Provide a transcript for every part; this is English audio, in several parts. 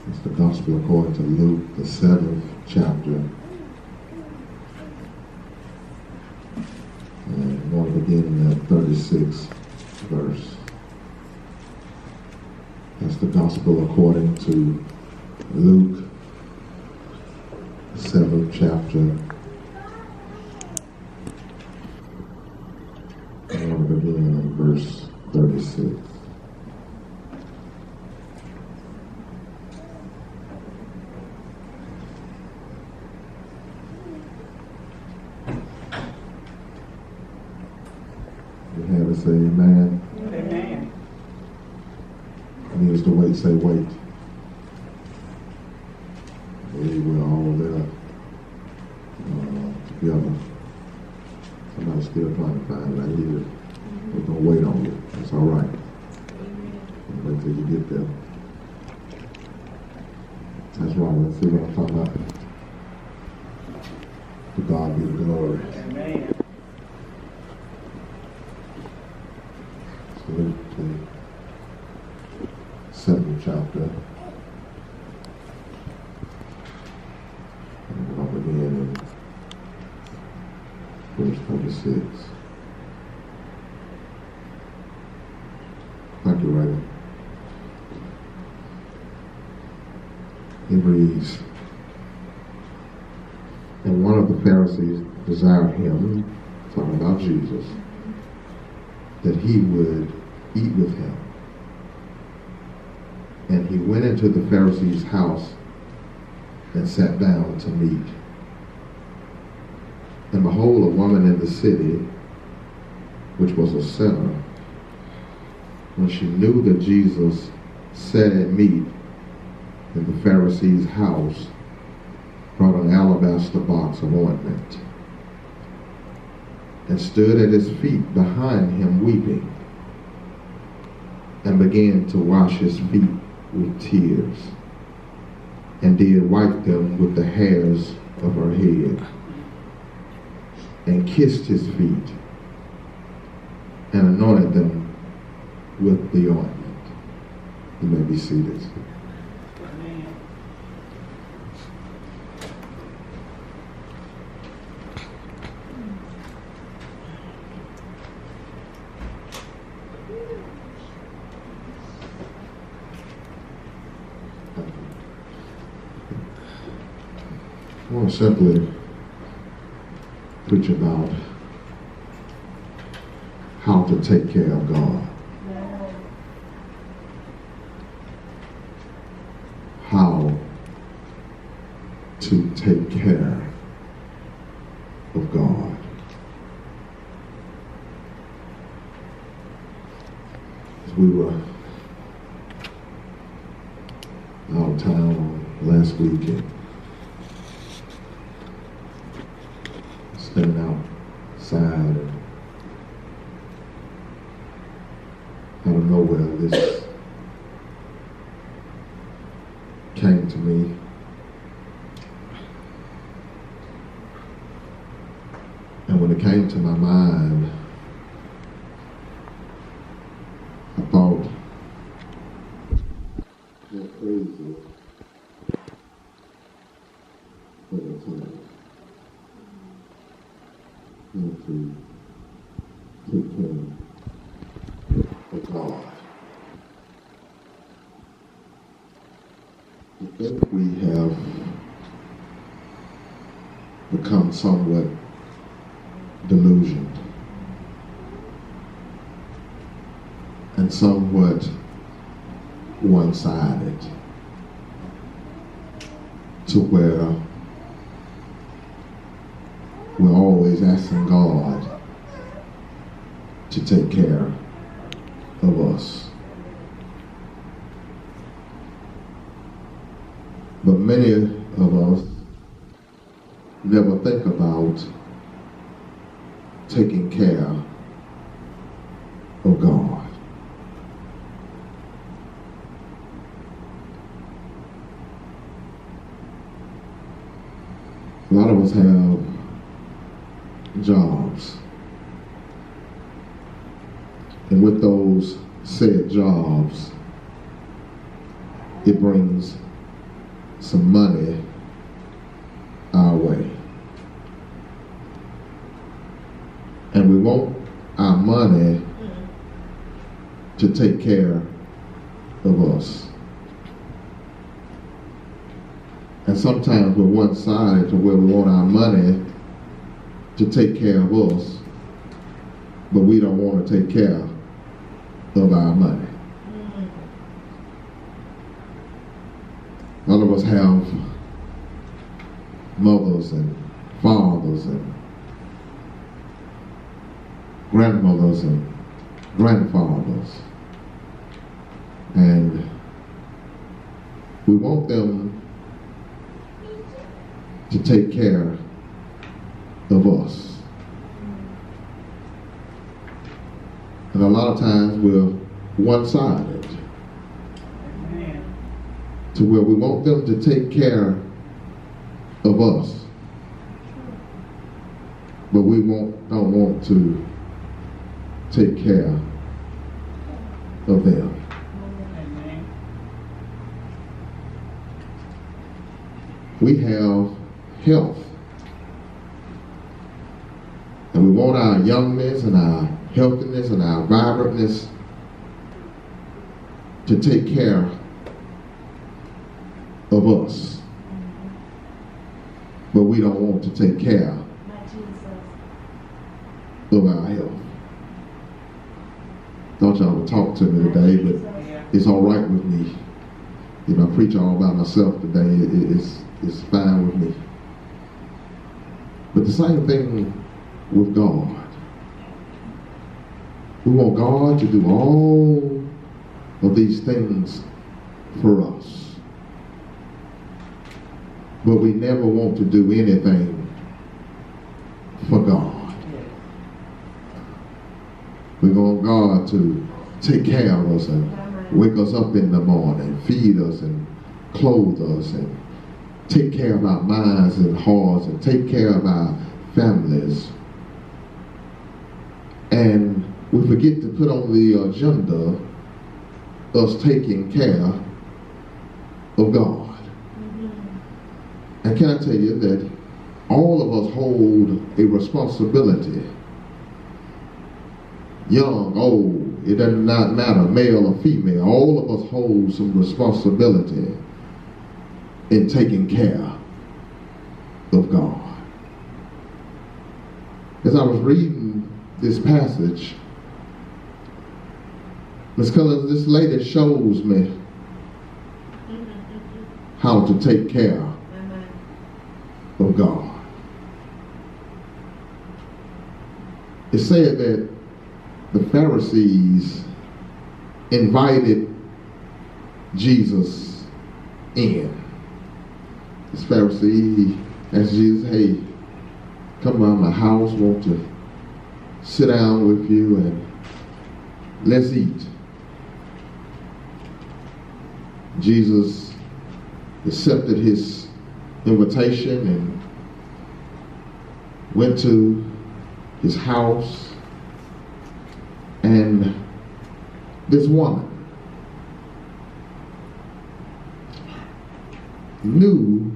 It's the Gospel according to Luke, the 7th chapter. And I'm going to begin at 36th verse. That's the Gospel according to Luke, the 7th chapter. I'm going to begin at verse 36. You have it, say amen. Amen. I need us to wait, say wait. We're all there together. Somebody's still trying to find it. I hear it. We're going to wait on you. That's all right. Wait till you get there. That's right. Let's see what I'm talking about. To God be the glory. Amen. Luke, the 7th chapter. And I'll begin in verse 26. Thank you, Ray. It reads, and one of the Pharisees desired him, talking about Jesus, that he would eat with him. And he went into the Pharisee's house and sat down to meat. And behold, a woman in the city, which was a sinner, when she knew that Jesus sat at meat in the Pharisee's house, brought an alabaster box of ointment, and stood at his feet behind him weeping, and began to wash his feet with tears, and did wipe them with the hairs of her head, and kissed his feet, and anointed them with the ointment. You may be seated. I want to simply preach about how to take care of God. How to take care of God. As we were out of town last weekend, standing outside, and out of nowhere this came to me. And when it came to my mind, I thought, how crazy for the time. How to take care of God. I think we have become somewhat delusioned and somewhat one-sided to where we're always asking God to take care of us. But many of us never think about taking care of God. A lot of us have jobs. And with those said jobs, it brings some money our way. And we want our money to take care of us. And sometimes we're one-sided to where we want our money to take care of us, but we don't want to take care of our money. All of us have mothers and fathers and grandmothers and grandfathers, and we want them to take care of us. And a lot of times we're one-sided to where we want them to take care of us, but we don't want to take care of them. We have health, and we want our youngness and our healthiness and our vibrantness to take care of us, but we don't want to take care of our health. Thought y'all would talk to me today, but it's all right with me. If I preach all by myself today, it's fine with me. But the same thing with God. We want God to do all of these things for us, but we never want to do anything for God. We want God to take care of us and wake us up in the morning, feed us and clothe us, and take care of our minds and hearts, and take care of our families. And we forget to put on the agenda us taking care of God. And can I tell you that all of us hold a responsibility, young, old, it does not matter, male or female, all of us hold some responsibility in taking care of God. As I was reading this passage, Ms. Cullins, this lady shows me how to take care of God. It said that the Pharisees invited Jesus in. This Pharisee, he asked Jesus, hey, come around my house, want to sit down with you and let's eat. Jesus accepted his invitation and went to his house, and this woman knew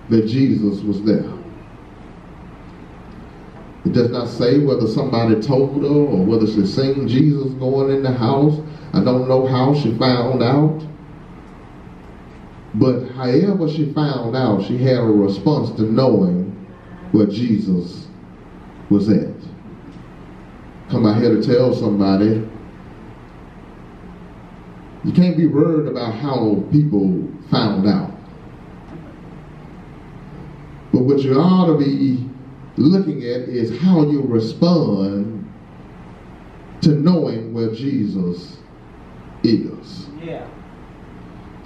that Jesus was there. It does not say whether somebody told her or whether she seen Jesus going in the house. I don't know how she found out. But however she found out, she had a response to knowing where Jesus was at. Come out here to tell somebody, you can't be worried about how people found out. But what you ought to be looking at is how you respond to knowing where Jesus is. Yeah.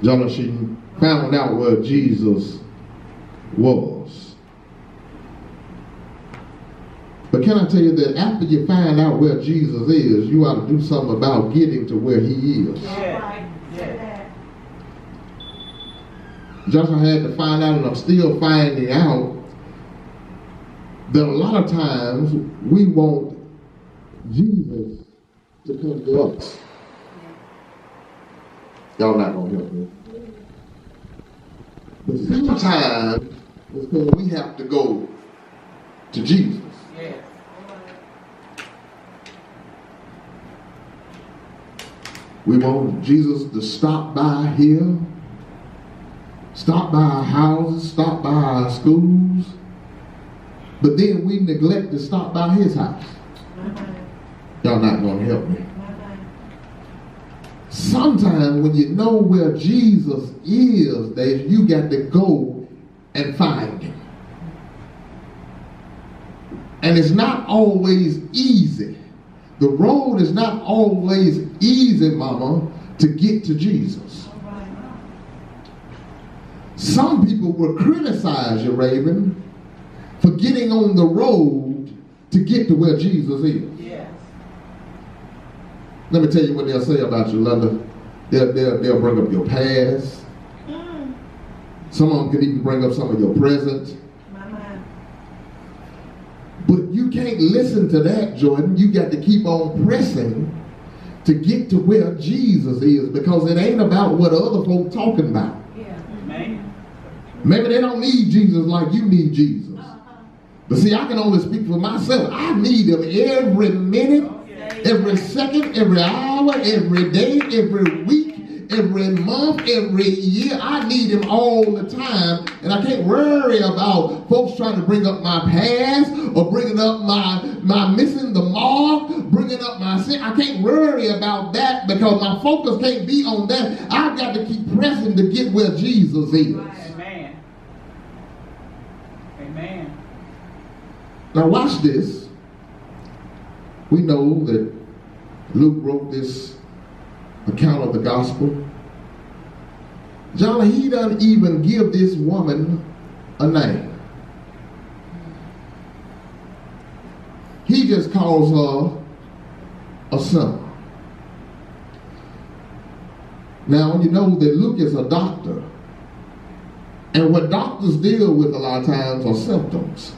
John, she found out where Jesus was. But can I tell you that after you find out where Jesus is, you ought to do something about getting to where he is. Yeah. Yeah. Just I had to find out, and I'm still finding out, that a lot of times we want Jesus to come to us. Y'all not going to help me. But sometimes it's when we have to go to Jesus. Yes. We want Jesus to stop by here, stop by our houses, stop by our schools, but then we neglect to stop by his house. Y'all not going to help me. Sometimes when you know where Jesus is, Dave, you got to go and find him. And it's not always easy. The road is not always easy, mama, to get to Jesus. Some people will criticize you, Raven, for getting on the road to get to where Jesus is. Yes. Let me tell you what they'll say about you, Linda. They'll bring up your past. Some of them can even bring up some of your present. But you can't listen to that, Jordan. You got to keep on pressing to get to where Jesus is, because it ain't about what other folk talking about. Yeah. Amen. Maybe they don't need Jesus like you need Jesus. But see, I can only speak for myself. I need him every minute, every second, every hour, every day, every week, every month, every year. I need him all the time. And I can't worry about folks trying to bring up my past or bringing up my missing the mark, bringing up my sin. I can't worry about that because my focus can't be on that. I've got to keep pressing to get where Jesus is. Amen. Amen. Now watch this. We know that Luke wrote this account of the gospel. John, he doesn't even give this woman a name. He just calls her a son. Now, you know that Luke is a doctor. And what doctors deal with a lot of times are symptoms.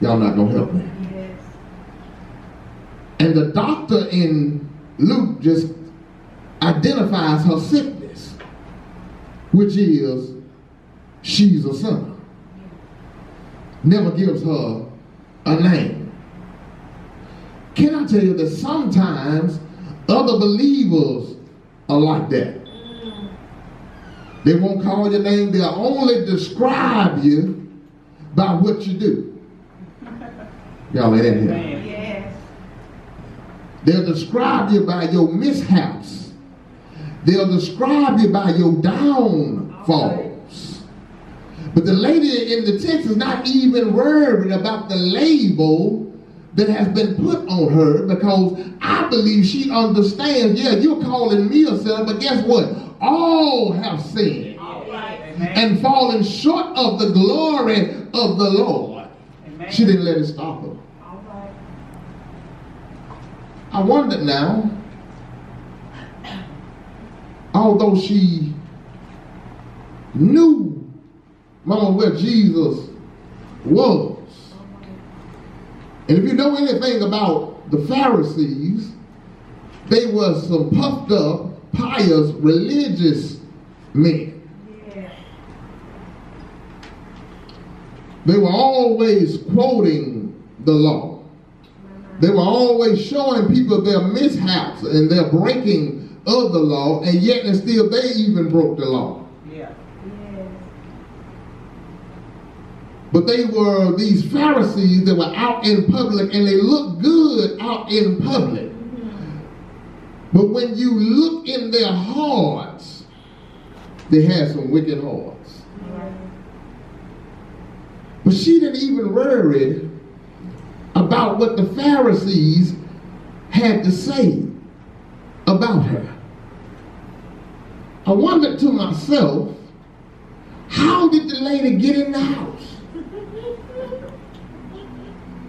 Y'all not going to help me. Yes. And the doctor in Luke just identifies her sickness, which is she's a sinner. Never gives her a name. Can I tell you that sometimes other believers are like that? They won't call your name. They'll only describe you by what you do. Y'all ain't in here. Yes. They'll describe you by your mishaps. They'll describe you by your downfalls. But the lady in the text is not even worried about the label that has been put on her, because I believe she understands, yeah, you're calling me a sinner, but guess what? All have sinned and fallen short of the glory of the Lord. Amen. She didn't let it stop her. I wonder now, although she knew, mama, where Jesus was. And if you know anything about the Pharisees, they were some puffed up, pious, religious men. Yeah. They were always quoting the law. They were always showing people their mishaps and their breaking of the law, and yet and still they even broke the law. Yeah. Yes. But they were these Pharisees that were out in public, and they looked good out in public. But when you look in their hearts, they had some wicked hearts. But she didn't even worry about what the Pharisees had to say about her. I wondered to myself, how did the lady get in the house?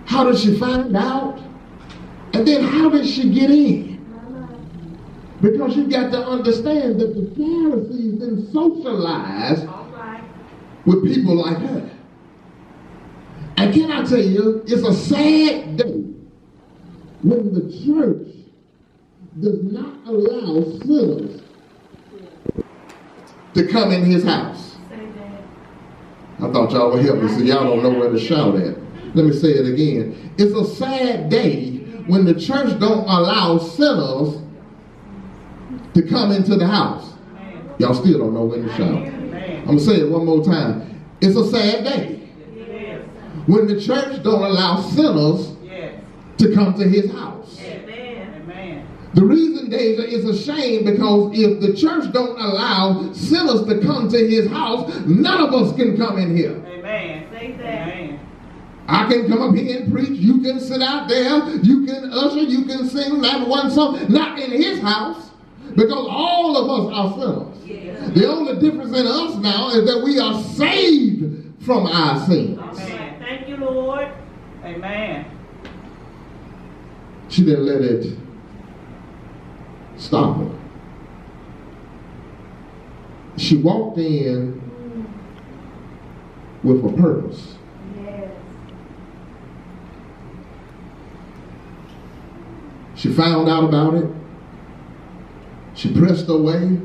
How did she find out? And then how did she get in? Because you got to understand that the Pharisees didn't socialize with people like her. And can I tell you, it's a sad day when the church does not allow sinners to come in his house. I thought y'all would help me, so y'all don't know where to shout at. Let me say it again. It's a sad day when the church don't allow sinners to come into the house. Y'all still don't know when to shout. I'm going to say it one more time. It's a sad day when the church don't allow sinners to come to his house. The reason, Deja, is a shame because if the church don't allow sinners to come to his house, none of us can come in here. Amen. Say that. Amen. I can come up here and preach. You can sit out there. You can usher. You can sing that one song. Not in his house, because all of us are sinners. Yeah. The only difference in us now is that we are saved from our sins. Amen. Thank you, Lord. Amen. She didn't let it stop her. She walked in with a purpose. Yes. She found out about it. She pressed her way.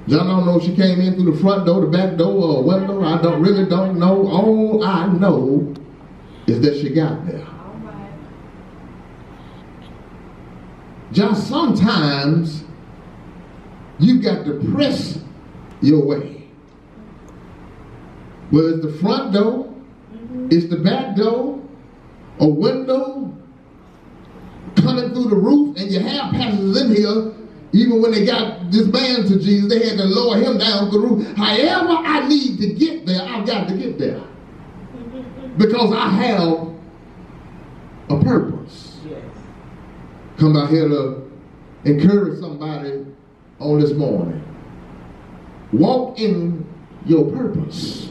Y'all don't know if she came in through the front door, the back door, or a window. I really don't know. All I know is that she got there. Just sometimes you got to press your way. Whether it's the front door, it's the back door, a window, coming through the roof, and you have pastors in here, even when they got this man to Jesus, they had to lower him down through the roof. However I need to get there, I've got to get there. Because I have a purpose. Come out here to encourage somebody on this morning. Walk in your purpose.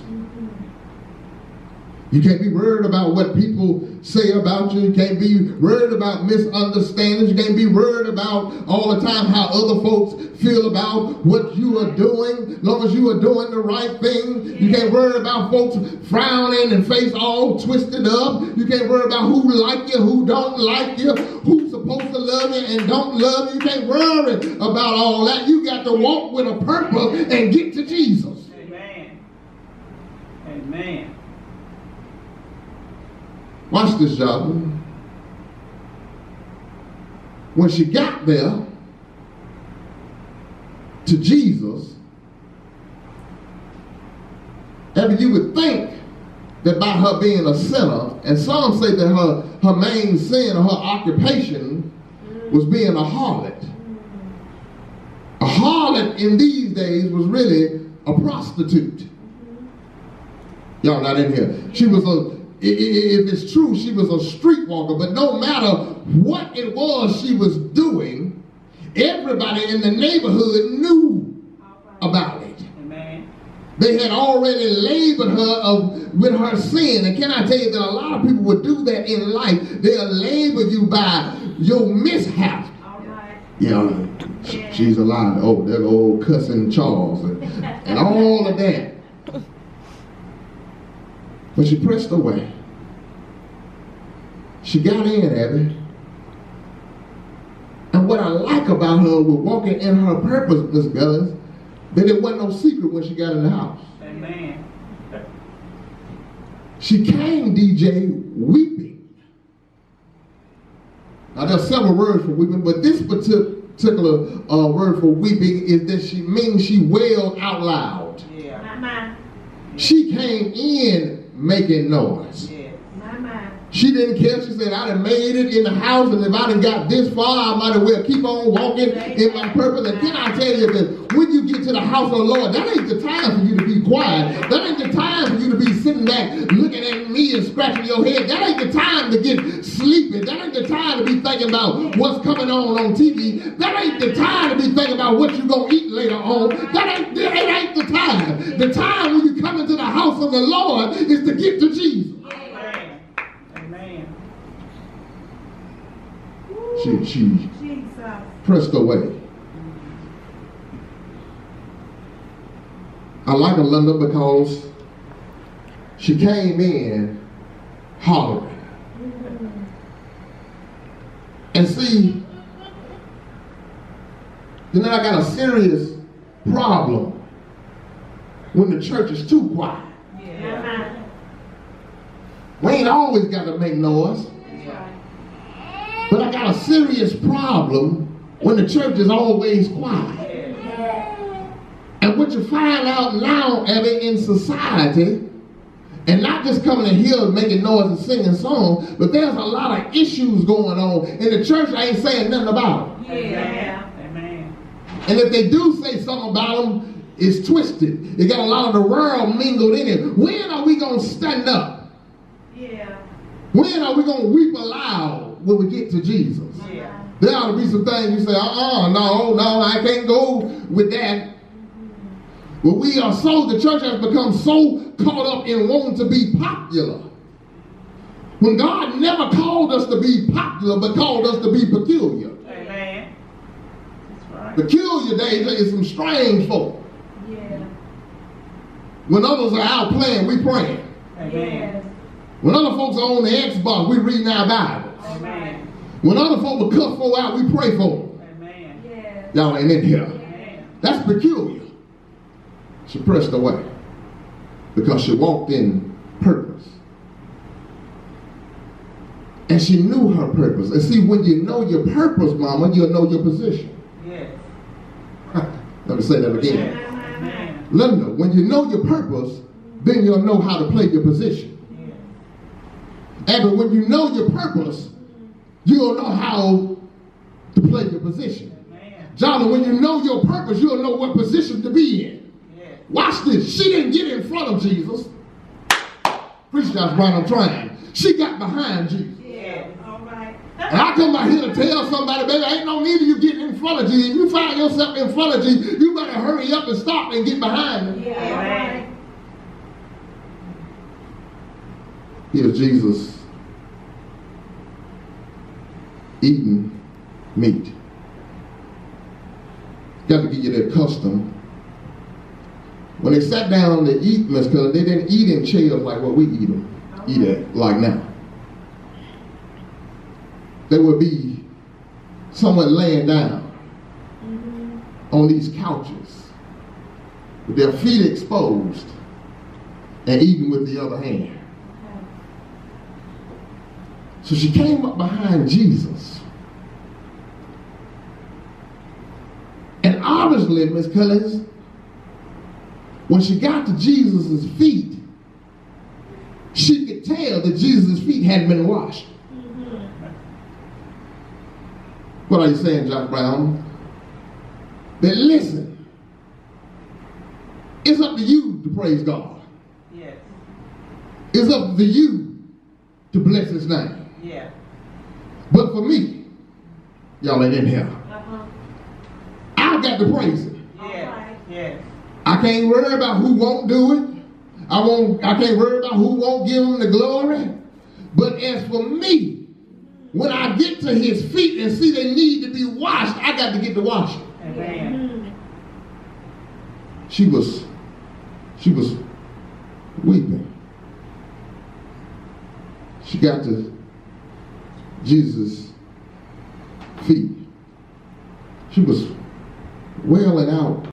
You can't be worried about what people say about you. You can't be worried about misunderstandings. You can't be worried about all the time how other folks feel about what you are doing. As long as you are doing the right thing. You can't worry about folks frowning and face all twisted up. You can't worry about who like you, who don't like you, who's supposed to love you and don't love you. You can't worry about all that. You got to walk with a purpose and get to Jesus. Amen. Amen. Watch this, y'all. When she got there to Jesus, Abby, you would think that by her being a sinner, and some say that her main sin or her occupation was being a harlot. A harlot in these days was really a prostitute. Y'all not in here. She was if it's true, she was a streetwalker, but no matter what it was she was doing, everybody in the neighborhood knew about it. Amen. They had already labeled her with her sin. And can I tell you that a lot of people would do that in life? They'll label you by your mishap. All right. You know, she's alive. Oh, that old cussing Charles and all of that. But she pressed away. She got in, Abby. And what I like about her with walking in her purpose, Miss Gullins, that it wasn't no secret when she got in the house. Amen. She came, DJ, weeping. Now there's several words for weeping, but this particular word for weeping is that she means she wailed out loud. Yeah. Mama. She came in making noise. Yeah. Mama. She didn't care. She said, I done made it in the house, and if I done got this far, I might as well keep on walking in my purpose. And can I tell you that when you get to the house of the Lord, that ain't the time for you to be quiet. That ain't the time for you to be sitting back looking at me and scratching your head. That ain't the time to get sleepy. That ain't the time to be thinking about what's coming on TV. That ain't the time to be thinking about what you're going to eat later on. That ain't the time. The time when you come into the house of the Lord is to get to Jesus. Amen. Amen. She Jesus. pressed away. I like her, Linda, because she came in hollering. And see, then I got a serious problem when the church is too quiet. Yeah. We ain't always got to make noise. But I got a serious problem when the church is always quiet. And what you find out now, Abby, in society, and not just coming in here and making noise and singing songs, but there's a lot of issues going on in the church I ain't saying nothing about. Yeah. Amen. And if they do say something about them, it's twisted. They got a lot of the world mingled in it. When are we going to stand up? Yeah. When are we going to weep aloud when we get to Jesus? Yeah. There ought to be some things you say, no, I can't go with that. But the church has become so caught up in wanting to be popular. When God never called us to be popular, but called us to be peculiar. Amen. That's right. Peculiar days is some strange folk. Yeah. When others are out playing, we praying. Amen. When other folks are on the Xbox, we reading our Bibles. Amen. When other folk will cuss folk out, we pray for them. Amen. Yes. Y'all ain't in here. Amen. That's peculiar. She pressed away because she walked in purpose. And she knew her purpose. And see, when you know your purpose, mama, you'll know your position. Yes. Let me say that again. Amen. Let me know. When you know your purpose, then you'll know how to play your position. Yes. And but when you know your purpose, you'll know how to play your position. Amen. Johnny, when you know your purpose, you'll know what position to be in. Yes. Watch this. She didn't get in front of Jesus. Preach that's right, I'm trying. She got behind Jesus. Yes. All right. And I come out here to tell somebody, baby, ain't no need of you getting in front of Jesus. If you find yourself in front of Jesus, you better hurry up and stop and get behind him. Yeah. All right. Here's Jesus eating meat. Got to get you that custom. When they sat down to eat, Miss Cullen, they didn't eat in chairs like what we eat at like now. They would be someone laying down on these couches with their feet exposed and eating with the other hand. So she came up behind Jesus. And obviously, Miss Collins, when she got to Jesus' feet, she could tell that Jesus' feet hadn't been washed. What are you saying, Jack Brown? That listen, it's up to you to praise God. Yes. It's up to you to bless his name. Yeah. But for me, y'all ain't in here. I got to praise him. Yes. Yes. I can't worry about who won't do it. I can't worry about who won't give him the glory. But as for me, when I get to his feet and see they need to be washed, I got to get to washing. Amen. She was weeping. She got to Jesus' feet. She was wailing out